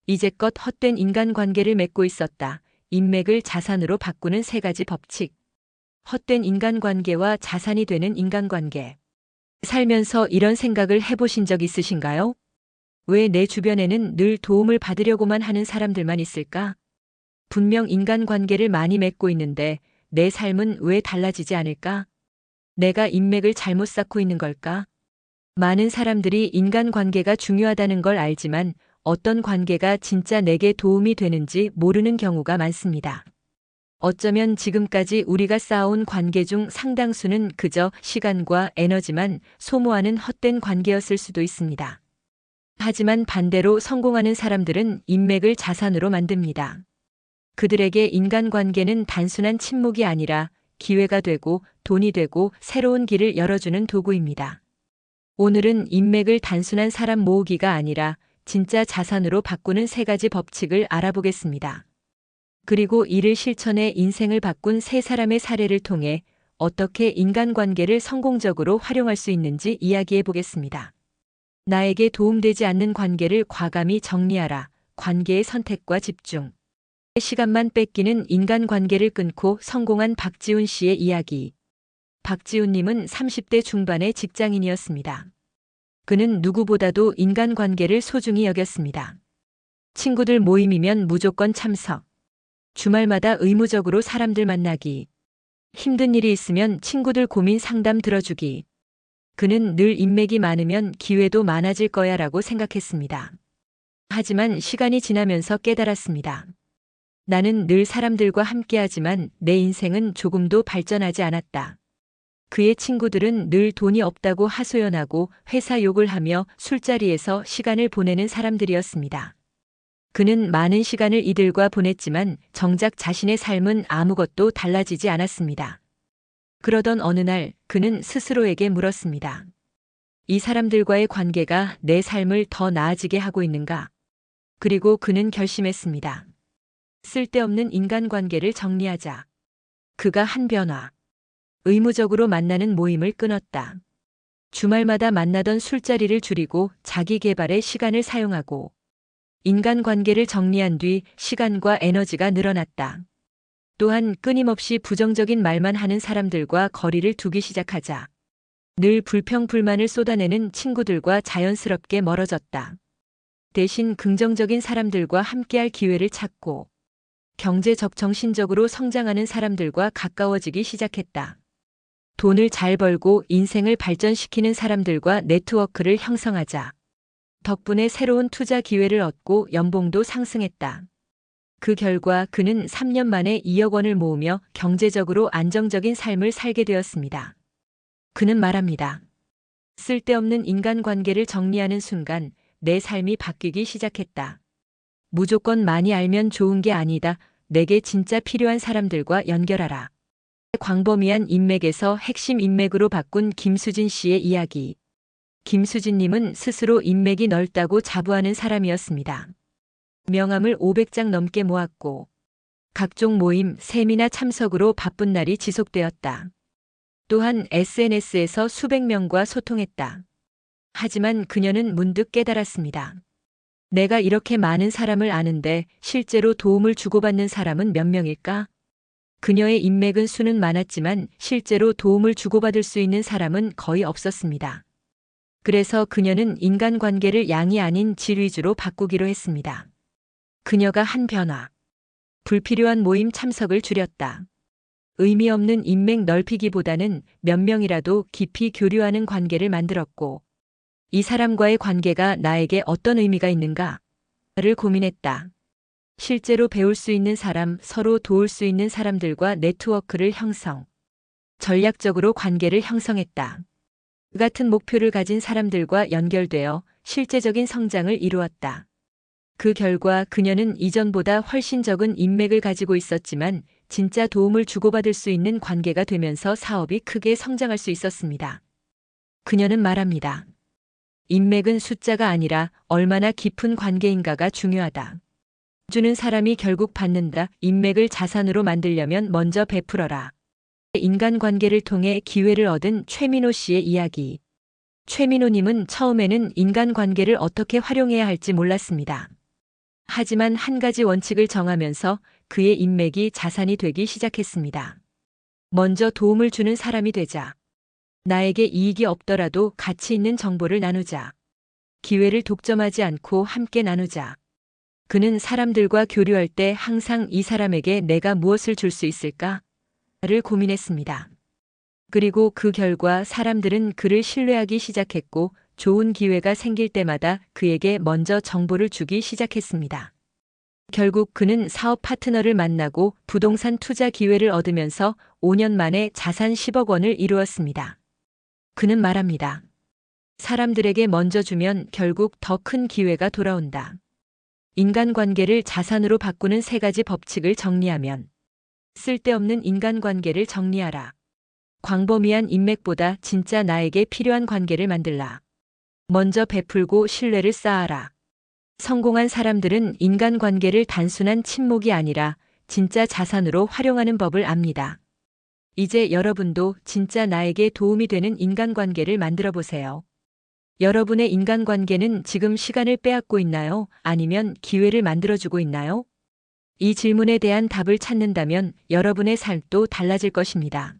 이제껏 헛된 인간관계를 맺고 있었다. 인맥을 자산으로 바꾸는 3가지 법칙. 헛된 인간관계와 자산이 되는 인간관계. 살면서 이런 생각을 해보신 적 있으신가요? 왜 내 주변에는 늘 도움을 받으려고만 하는 사람들만 있을까? 분명 인간관계를 많이 맺고 있는데 내 삶은 왜 달라지지 않을까? 내가 인맥을 잘못 쌓고 있는 걸까? 많은 사람들이 인간관계가 중요하다는 걸 알지만 어떤 관계가 진짜 내게 도움이 되는지 모르는 경우가 많습니다. 어쩌면 지금까지 우리가 쌓아온 관계 중 상당수는 그저 시간과 에너지만 소모하는 헛된 관계였을 수도 있습니다. 하지만 반대로 성공하는 사람들은 인맥을 자산으로 만듭니다. 그들에게 인간관계는 단순한 친목이 아니라 기회가 되고 돈이 되고 새로운 길을 열어주는 도구입니다. 오늘은 인맥을 단순한 사람 모으기가 아니라 진짜 자산으로 바꾸는 3가지 법칙을 알아보겠습니다. 그리고 이를 실천해 인생을 바꾼 3사람의 사례를 통해 어떻게 인간관계를 성공적으로 활용할 수 있는지 이야기해 보겠습니다. 나에게 도움되지 않는 관계를 과감히 정리하라. 관계의 선택과 집중. 시간만 뺏기는 인간관계를 끊고 성공한 박지훈 씨의 이야기. 박지훈님은 30대 중반의 직장인이었습니다. 그는 누구보다도 인간관계를 소중히 여겼습니다. 친구들 모임이면 무조건 참석. 주말마다 의무적으로 사람들 만나기. 힘든 일이 있으면 친구들 고민 상담 들어주기. 그는 늘 인맥이 많으면 기회도 많아질 거야 라고 생각했습니다. 하지만 시간이 지나면서 깨달았습니다. 나는 늘 사람들과 함께하지만 내 인생은 조금도 발전하지 않았다. 그의 친구들은 늘 돈이 없다고 하소연하고 회사 욕을 하며 술자리에서 시간을 보내는 사람들이었습니다. 그는 많은 시간을 이들과 보냈지만 정작 자신의 삶은 아무것도 달라지지 않았습니다. 그러던 어느 날 그는 스스로에게 물었습니다. 이 사람들과의 관계가 내 삶을 더 나아지게 하고 있는가? 그리고 그는 결심했습니다. 쓸데없는 인간관계를 정리하자. 그가 한 변화. 의무적으로 만나는 모임을 끊었다. 주말마다 만나던 술자리를 줄이고 자기 개발에 시간을 사용하고 인간관계를 정리한 뒤 시간과 에너지가 늘어났다. 또한 끊임없이 부정적인 말만 하는 사람들과 거리를 두기 시작하자. 늘 불평불만을 쏟아내는 친구들과 자연스럽게 멀어졌다. 대신 긍정적인 사람들과 함께할 기회를 찾고 경제적 정신적으로 성장하는 사람들과 가까워지기 시작했다. 돈을 잘 벌고 인생을 발전시키는 사람들과 네트워크를 형성하자. 덕분에 새로운 투자 기회를 얻고 연봉도 상승했다. 그 결과 그는 3년 만에 2억 원을 모으며 경제적으로 안정적인 삶을 살게 되었습니다. 그는 말합니다. 쓸데없는 인간관계를 정리하는 순간 내 삶이 바뀌기 시작했다. 무조건 많이 알면 좋은 게 아니다. 내게 진짜 필요한 사람들과 연결하라. 광범위한 인맥에서 핵심 인맥으로 바꾼 김수진 씨의 이야기. 김수진님은 스스로 인맥이 넓다고 자부하는 사람이었습니다. 명함을 500장 넘게 모았고 각종 모임, 세미나 참석으로 바쁜 날이 지속되었다. 또한 SNS에서 수백 명과 소통했다. 하지만 그녀는 문득 깨달았습니다. 내가 이렇게 많은 사람을 아는데 실제로 도움을 주고받는 사람은 몇 명일까? 그녀의 인맥은 수는 많았지만 실제로 도움을 주고받을 수 있는 사람은 거의 없었습니다. 그래서 그녀는 인간관계를 양이 아닌 질 위주로 바꾸기로 했습니다. 그녀가 한 변화. 불필요한 모임 참석을 줄였다. 의미 없는 인맥 넓히기보다는 몇 명이라도 깊이 교류하는 관계를 만들었고 이 사람과의 관계가 나에게 어떤 의미가 있는가를 고민했다. 실제로 배울 수 있는 사람, 서로 도울 수 있는 사람들과 네트워크를 형성. 전략적으로 관계를 형성했다. 같은 목표를 가진 사람들과 연결되어 실제적인 성장을 이루었다. 그 결과 그녀는 이전보다 훨씬 적은 인맥을 가지고 있었지만 진짜 도움을 주고받을 수 있는 관계가 되면서 사업이 크게 성장할 수 있었습니다. 그녀는 말합니다. 인맥은 숫자가 아니라 얼마나 깊은 관계인가가 중요하다. 주는 사람이 결국 받는다. 인맥을 자산으로 만들려면 먼저 베풀어라. 인간관계를 통해 기회를 얻은 최민호 씨의 이야기. 최민호님은 처음에는 인간관계를 어떻게 활용해야 할지 몰랐습니다. 하지만 한 가지 원칙을 정하면서 그의 인맥이 자산이 되기 시작했습니다. 먼저 도움을 주는 사람이 되자. 나에게 이익이 없더라도 가치 있는 정보를 나누자. 기회를 독점하지 않고 함께 나누자. 그는 사람들과 교류할 때 항상 이 사람에게 내가 무엇을 줄 수 있을까를 고민했습니다. 그리고 그 결과 사람들은 그를 신뢰하기 시작했고 좋은 기회가 생길 때마다 그에게 먼저 정보를 주기 시작했습니다. 결국 그는 사업 파트너를 만나고 부동산 투자 기회를 얻으면서 5년 만에 자산 10억 원을 이루었습니다. 그는 말합니다. 사람들에게 먼저 주면 결국 더 큰 기회가 돌아온다. 인간관계를 자산으로 바꾸는 3가지 법칙을 정리하면 쓸데없는 인간관계를 정리하라. 광범위한 인맥보다 진짜 나에게 필요한 관계를 만들라. 먼저 베풀고 신뢰를 쌓아라. 성공한 사람들은 인간관계를 단순한 친목이 아니라 진짜 자산으로 활용하는 법을 압니다. 이제 여러분도 진짜 나에게 도움이 되는 인간관계를 만들어 보세요. 여러분의 인간관계는 지금 시간을 빼앗고 있나요? 아니면 기회를 만들어주고 있나요? 이 질문에 대한 답을 찾는다면 여러분의 삶도 달라질 것입니다.